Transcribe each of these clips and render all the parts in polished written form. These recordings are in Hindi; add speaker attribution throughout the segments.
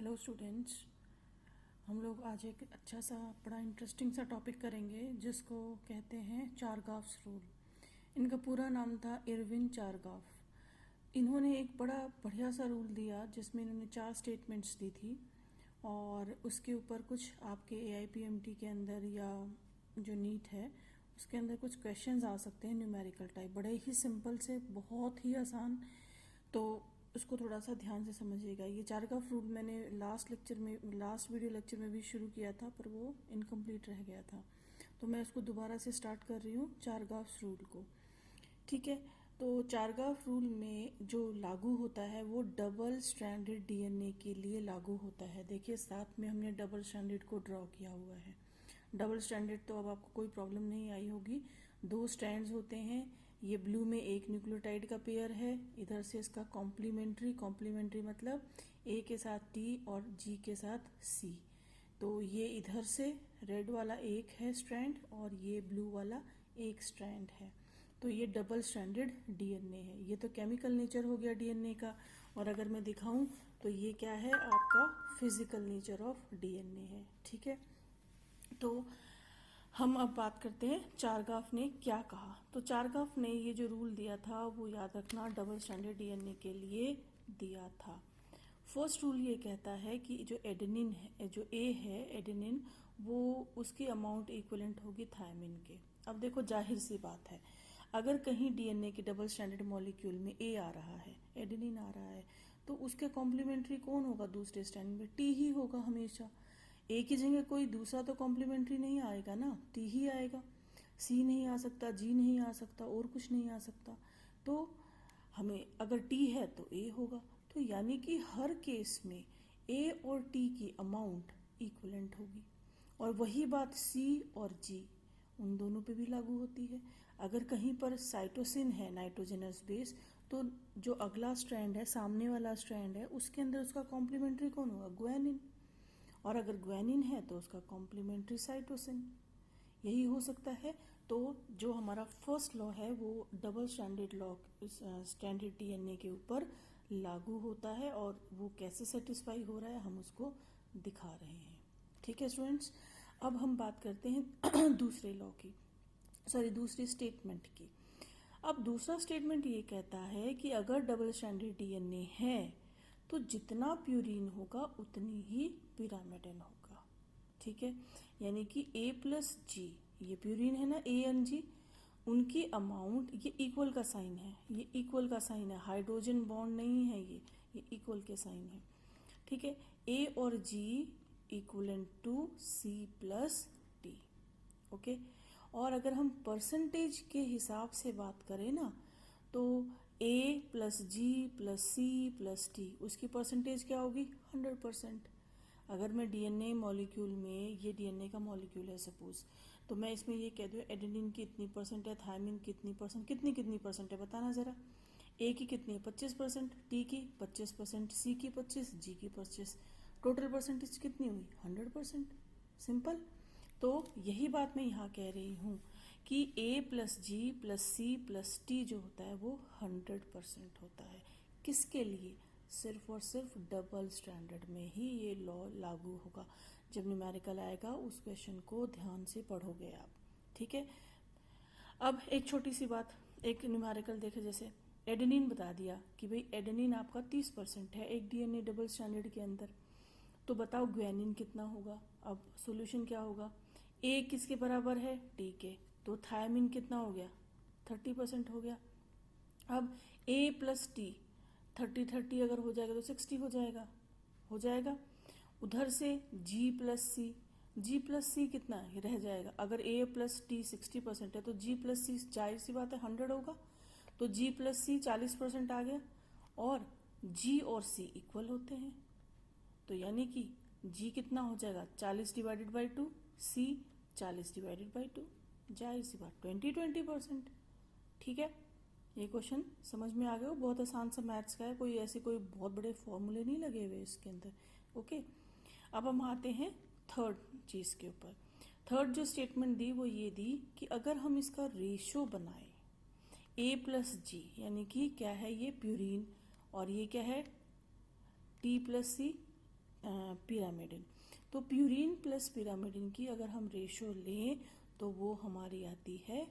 Speaker 1: हेलो स्टूडेंट्स, हम लोग आज एक अच्छा सा बड़ा इंटरेस्टिंग सा टॉपिक करेंगे जिसको कहते हैं चारगाफ्स रूल। इनका पूरा नाम था इरविन चारगाफ। इन्होंने एक बड़ा बढ़िया सा रूल दिया जिसमें इन्होंने 4 स्टेटमेंट्स दी थी और उसके ऊपर कुछ आपके AIPMT के अंदर या जो नीट है उसके अंदर कुछ क्वेश्चंस आ सकते हैं न्यूमेरिकल टाइप, बड़े ही सिंपल से, बहुत ही आसान। तो उसको थोड़ा सा ध्यान से समझिएगा। ये चारगाफ रूल मैंने लास्ट वीडियो लेक्चर में भी शुरू किया था पर वो इनकम्प्लीट रह गया था, तो मैं उसको दोबारा से स्टार्ट कर रही हूँ चारगाफ रूल को। ठीक है, तो चारगाफ रूल में जो लागू होता है वो डबल स्ट्रैंडेड DNA के लिए लागू होता है। देखिए साथ में हमने डबल स्ट्रैंडेड को ड्रॉ किया हुआ है। डबल स्ट्रैंडेड तो अब आपको कोई प्रॉब्लम नहीं आई होगी। 2 स्ट्रैंड्स होते हैं। ये ब्लू में एक न्यूक्लियोटाइड का पेयर है, इधर से इसका कॉम्प्लीमेंट्री मतलब A के साथ T और G के साथ C। तो ये इधर से रेड वाला एक है स्ट्रैंड और ये ब्लू वाला एक स्ट्रैंड है। तो ये डबल स्ट्रैंडेड DNA है। ये तो केमिकल नेचर हो गया DNA का, और अगर मैं दिखाऊं तो ये क्या है, आपका फिजिकल नेचर ऑफ DNA है। ठीक है, तो हम अब बात करते हैं चारगाफ ने क्या कहा। तो चारगाफ ने ये जो रूल दिया था वो याद रखना डबल स्ट्रैंडेड DNA के लिए दिया था। फर्स्ट रूल ये कहता है कि जो एडेनिन है, जो A है एडेनिन, वो उसकी अमाउंट इक्विवेलेंट होगी थायमिन के। अब देखो जाहिर सी बात है, अगर कहीं DNA के डबल स्ट्रैंडेड मॉलिक्यूल में A आ रहा है, एडेनिन आ रहा है, तो उसके कॉम्प्लीमेंट्री कौन होगा दूसरे स्ट्रैंड में? T ही होगा हमेशा। A की जगह कोई दूसरा तो कॉम्प्लीमेंट्री नहीं आएगा ना, T ही आएगा। C नहीं आ सकता, G नहीं आ सकता, और कुछ नहीं आ सकता। तो हमें अगर T है तो A होगा। तो यानी कि हर केस में A और T की अमाउंट इक्विवेलेंट होगी, और वही बात C और G उन दोनों पे भी लागू होती है। अगर कहीं पर साइटोसिन है, नाइट्रोजनस बेस, तो जो अगला स्ट्रैंड है, सामने वाला स्ट्रैंड है, उसके अंदर उसका कॉम्प्लीमेंट्री कौन होगा? ग्वानिन। और अगर ग्वानिन है तो उसका कॉम्प्लीमेंट्री साइटोसिन। यही हो सकता है। तो जो हमारा फर्स्ट लॉ है वो डबल स्ट्रैंडेड DNA के ऊपर लागू होता है, और वो कैसे सेटिस्फाई हो रहा है हम उसको दिखा रहे हैं। ठीक है स्टूडेंट्स, अब हम बात करते हैं दूसरी स्टेटमेंट की। अब दूसरा स्टेटमेंट ये कहता है कि अगर डबल स्ट्रैंडेड DNA है तो जितना प्यूरिन होगा उतनी ही पिरामिडन होगा। ठीक है, यानी कि A+G, ये प्यूरिन है ना, A&G, उनकी अमाउंट, ये इक्वल का साइन है, ये इक्वल का साइन है, हाइड्रोजन बॉन्ड नहीं है, ये इक्वल के साइन है। ठीक है, A और G equivalent to C+T। Okay, और अगर हम परसेंटेज के हिसाब से बात करें ना, तो A+G+C+T उसकी परसेंटेज क्या होगी? 100%। अगर मैं DNA मॉलिक्यूल में, ये DNA का मॉलिक्यूल है सपोज, तो मैं इसमें ये कह दूँ एडेनिन की इतनी परसेंट है, थायमिन की इतनी परसेंट, कितनी परसेंट है बताना ज़रा। A की कितनी है? 25%, T की 25%, C की 25, G की 25, टोटल परसेंटेज कितनी हुई? 100%। सिंपल। तो यही बात मैं यहाँ कह रही हूँ कि A+G+C+T जो होता है वो 100% होता है। किसके लिए? सिर्फ और सिर्फ डबल स्टैंडर्ड में ही ये लॉ लागू होगा। जब न्यूमेरिकल आएगा उस क्वेश्चन को ध्यान से पढ़ोगे आप। ठीक है, अब एक छोटी सी बात, एक न्यूमेरिकल देखे, जैसे एडेनिन बता दिया कि भाई एडेनिन आपका 30% है एक DNA डबल स्टैंडर्ड के अंदर, तो बताओ ग्वानिन कितना होगा? अब सॉल्यूशन क्या होगा? A किसके बराबर है? T के, तो थायमिन कितना हो गया? 30% हो गया। अब A+T 30 अगर हो जाएगा तो 60 हो जाएगा। उधर से G+C कितना रह जाएगा? अगर A+T 60% है तो G+C जाहिर सी बात है 100 होगा, तो G+C 40% आ गया, और G और C इक्वल होते हैं, तो यानी कि G कितना हो जाएगा? 40/2, C 40/2, जाहिर सी बात 20%। ठीक है, ये क्वेश्चन समझ में आ गया हो? बहुत आसान सा मैथ्स का है, कोई ऐसे कोई बहुत बड़े फॉर्मूले नहीं लगे हुए इसके अंदर। ओके, अब हम आते हैं थर्ड चीज के ऊपर। थर्ड जो स्टेटमेंट दी वो ये दी कि अगर हम इसका रेशो बनाए A+G, यानी कि क्या है ये? प्यूरिन, और ये क्या है? T+C pyrimidine. तो प्यूरिन प्लस पिरामिडिन की अगर हम रेशो लें तो वो हमारी आती है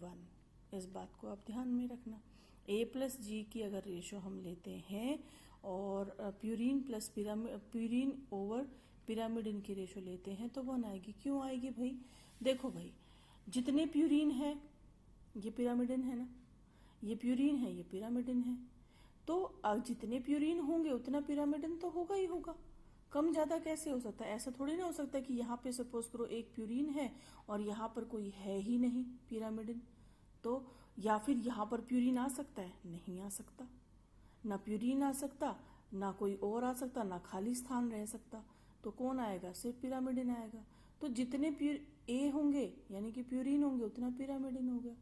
Speaker 1: 1। इस बात को आप ध्यान में रखना। A प्लस जी की अगर रेशो हम लेते हैं और प्यूरिन ओवर पिरामिडिन की रेशो लेते हैं तो 1 आएगी। क्यों आएगी भाई? देखो भाई, जितने प्यूरिन है ये पिरामिडिन है ना, ये प्यूरिन है ये पिरामिडिन है, तो जितने प्यूरिन होंगे उतना पिरामिडिन तो होगा ही होगा। कम ज़्यादा कैसे हो सकता है? ऐसा थोड़ी ना हो सकता कि यहाँ पे सपोज करो एक प्यूरिन है और यहाँ पर कोई है ही नहीं पिरामिडिन, तो या फिर यहाँ पर प्यूरिन आ सकता है? नहीं आ सकता। ना प्यूरिन आ सकता, ना कोई और आ सकता, ना खाली स्थान रह सकता। तो कौन आएगा? सिर्फ पिरामिडिन आएगा। तो जितने ए होंगे यानी कि प्यूरिन होंगे उतना पिरामिडिन हो गया।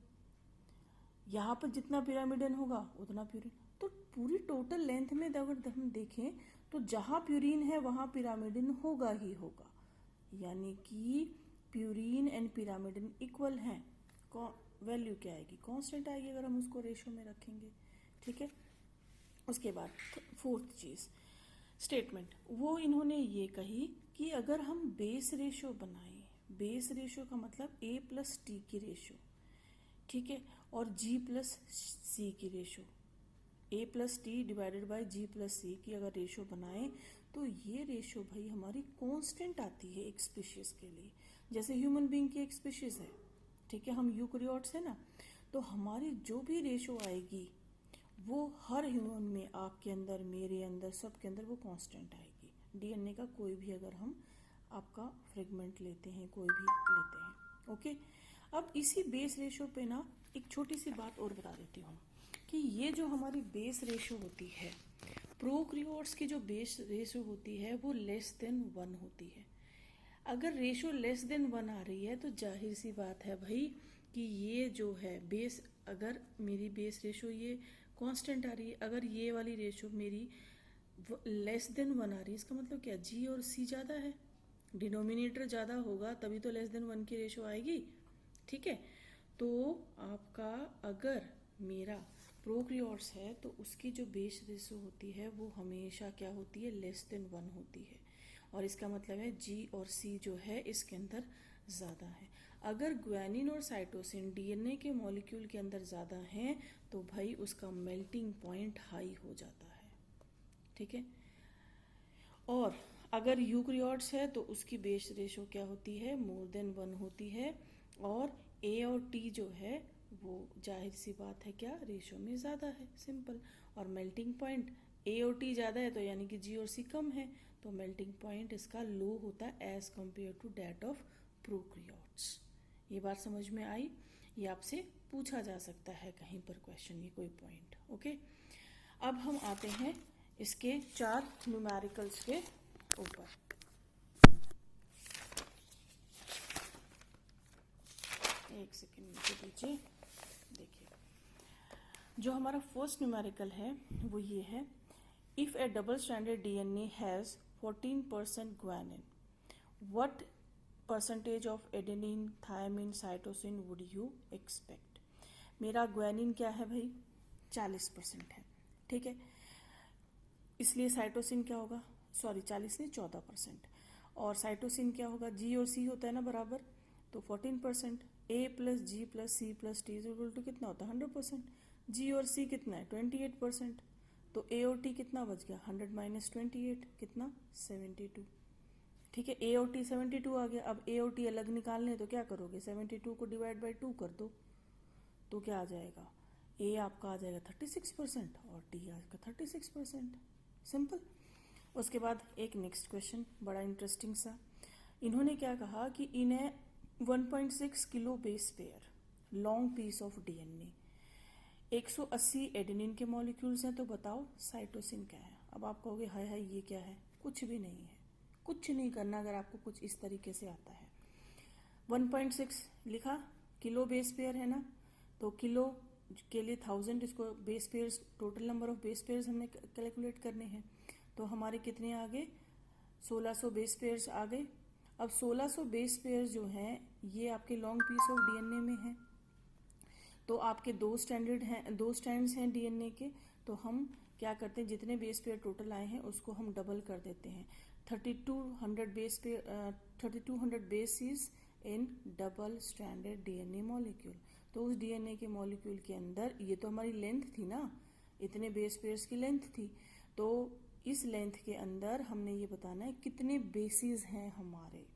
Speaker 1: यहाँ पर जितना पिरामिडिन होगा उतना प्यूरिन। तो पूरी टोटल लेंथ में अगर हम देखें तो जहाँ प्यूरिन है वहाँ पिरामिडिन होगा ही होगा, यानी कि प्यूरिन एंड पिरामिडिन इक्वल हैं। वैल्यू क्या आएगी? कांस्टेंट आएगी अगर हम उसको रेशो में रखेंगे। ठीक है। उसके बाद फोर्थ चीज़ स्टेटमेंट, वो इन्होंने ये कही कि अगर हम बेस रेशो बनाएं, बेस रेशो का मतलब A प्लस टी की रेशो, ठीक है, और G प्लस सी की ratio, A plus T divided by G plus C की अगर रेशो बनाएं तो ये रेशो भाई हमारी कांस्टेंट आती है एक स्पीशीज के लिए। जैसे ह्यूमन बीइंग की एक स्पीशीज है, ठीक है, हम यूकैरियोट्स है ना, तो हमारी जो भी रेशो आएगी वो हर ह्यूमन में, आपके अंदर, मेरे अंदर, सबके अंदर वो कांस्टेंट आएगी। डीएनए का कोई भी अगर हम आपका फ्रेगमेंट लेते हैं, कोई भी लेते हैं, ओके। अब इसी बेस रेशो पे ना एक छोटी सी बात और बता देती हूँ कि ये जो हमारी बेस रेशो होती है, प्रोकैरियोट्स की जो बेस रेशो होती है वो लेस देन 1 होती है। अगर रेशो लेस देन 1 आ रही है तो जाहिर सी बात है भाई कि ये जो है बेस, अगर मेरी बेस रेशो ये कांस्टेंट आ रही है, अगर ये वाली रेशो मेरी लेस देन 1 आ रही है, इसका मतलब क्या? जी और सी ज़्यादा है, डिनोमिनेटर ज़्यादा होगा तभी तो लेस देन 1 की रेशो आएगी। ठीक है। तो आपका अगर मेरा प्रोकैरियोट्स है तो उसकी जो बेस रेशो होती है वो हमेशा क्या होती है? लेस देन 1 होती है, और इसका मतलब है जी और सी जो है इसके अंदर ज़्यादा है। अगर ग्वानिन और साइटोसिन डीएनए के मॉलिक्यूल के अंदर ज़्यादा हैं तो भाई उसका मेल्टिंग पॉइंट हाई हो जाता है। ठीक है। और अगर यूकैरियोट्स है तो उसकी बेस रेशो क्या होती है? मोर देन 1 होती है, और ए और टी जो है वो जाहिर सी बात है क्या? रेशो में ज़्यादा है, सिंपल। और मेल्टिंग पॉइंट ए और टी ज़्यादा है तो यानी कि जी और सी कम है, तो मेल्टिंग पॉइंट इसका लो होता है as compare to that of prokaryotes. ये बात समझ में आई? ये आपसे पूछा जा सकता है कहीं पर क्वेश्चन, ये कोई पॉइंट। ओके। अब हम आते हैं इसके 4 न्यूमेरिकल्स के ऊपर। एक सेकेंड नीचे दीजिए। देखिए, जो हमारा फर्स्ट न्यूमेरिकल है वो ये है, if a double stranded DNA has 14% guanine, what percentage of adenine, thymine, cytosine would you expect? मेरा ग्वानिन क्या है भाई? 40% है। ठीक है, इसलिए साइटोसिन क्या होगा? सॉरी 40 नहीं 14%। और साइटोसिन क्या होगा? जी और सी होता है ना बराबर, तो 14%। A plus G plus C plus T is equal to कितना होता है? 100%। जी और सी कितना है? 28%। तो ए और टी कितना बच गया? 100 माइनस 28 कितना? 72। ठीक है, ए और टी 72 आ गया। अब ए और टी अलग निकालने तो क्या करोगे? 72 को डिवाइड बाई 2 कर दो, तो क्या आ जाएगा? ए आपका आ जाएगा 36% और टी आएगा 36%। सिंपल। उसके बाद एक नेक्स्ट क्वेश्चन बड़ा इंटरेस्टिंग सा, इन्होंने क्या कहा कि in a 1.6 kilo base pair long piece of DNA 180 adenine के मॉलिक्यूल्स हैं, तो बताओ साइटोसिन क्या है? अब आप कहोगे हाय हाय ये क्या है? कुछ भी नहीं है, कुछ नहीं करना अगर आपको कुछ इस तरीके से आता है। 1.6 लिखा, किलो बेस पेयर है ना, तो किलो के लिए 1000, इसको base pairs, total number of base pairs हमें कैलकुलेट करने हैं, तो हमारे कितने आ गए? 1600 बेस पेयर्स आ गए। अब 1600 बेस पेयर्स जो हैं ये आपके लॉन्ग पीस ऑफ डीएनए में हैं, तो आपके 2 स्ट्रैंड्स हैं डीएनए के, तो हम क्या करते हैं, जितने बेस पेयर टोटल आए हैं उसको हम डबल कर देते हैं। 3200 basis in double stranded DNA molecule. तो उस डीएनए के मॉलिक्यूल के अंदर, ये तो हमारी लेंथ थी ना, इतने बेस पेयर्स की लेंथ थी, तो इस लेंथ के अंदर हमने ये बताना है कितने बेसिस हैं हमारे।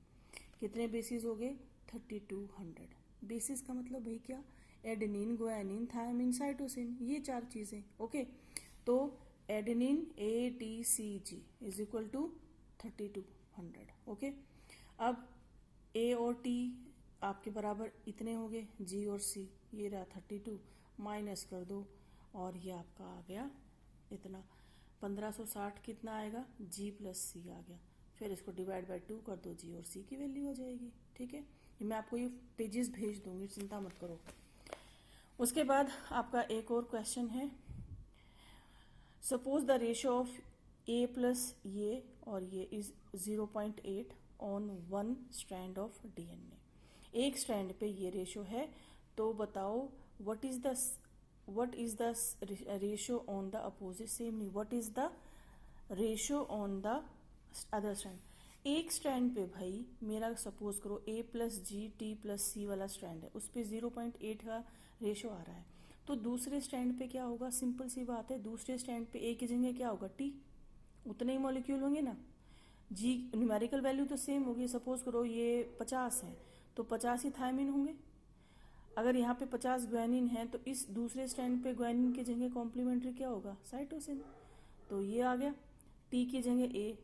Speaker 1: कितने बेसिस हो गए? 3200। बेसिस का मतलब भाई क्या? एडेनिन, गुआनिन, थायमिन, साइटोसिन, ये 4 चीजें। ओके, तो adenine ATCG is equal to 3200। Okay, अब A और T आपके बराबर इतने हो गए, G और C, ये रहा 32, माइनस कर दो और ये आपका आ गया इतना। 1560 कितना आएगा? G प्लस C आ गया। फिर इसको डिवाइड बाय 2 कर दो, G और C की वैल्यू हो जाएगी। ठीक है, मैं आपको ये पेजेस भेज दूंगी, चिंता मत करो। उसके बाद आपका एक और क्वेश्चन है, suppose the ratio of A plus ये और ये is 0.8 on 1 strand of DNA. एक स्ट्रैंड पे ये रेशियो है, तो बताओ what is the ratio on the opposite, same नहीं, what is the ratio on the other strand. एक स्ट्रैंड पे भाई मेरा सपोज करो A plus G T plus C वाला स्ट्रैंड है, उस पे 0.8 का रेशियो आ रहा है। तो दूसरे स्टैंड पे क्या होगा? सिंपल सी बात है, दूसरे स्टैंड पे A की जगह क्या होगा? T, उतने ही मॉलिक्यूल होंगे ना। G न्यूमेरिकल वैल्यू तो सेम होगी। सपोज करो ये 50 है तो 50 ही थायमिन होंगे। अगर यहाँ पे 50 ग्वानिन है तो इस दूसरे स्टैंड पे ग्वानिन की जगह कॉम्प्लीमेंट्री क्या होगा? साइटोसिन। तो ये आ गया। T की जगह A,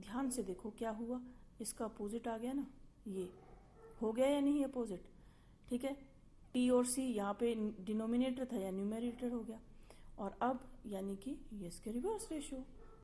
Speaker 1: ध्यान से देखो क्या हुआ, इसका अपोजिट आ गया ना, ये हो गया या नहीं अपोजिट? ठीक है, T और C यहाँ पे डिनोमिनेटर था या न्यूमेरेटर हो गया। और अब यानी कि ये इसके रिवर्स रेशियो।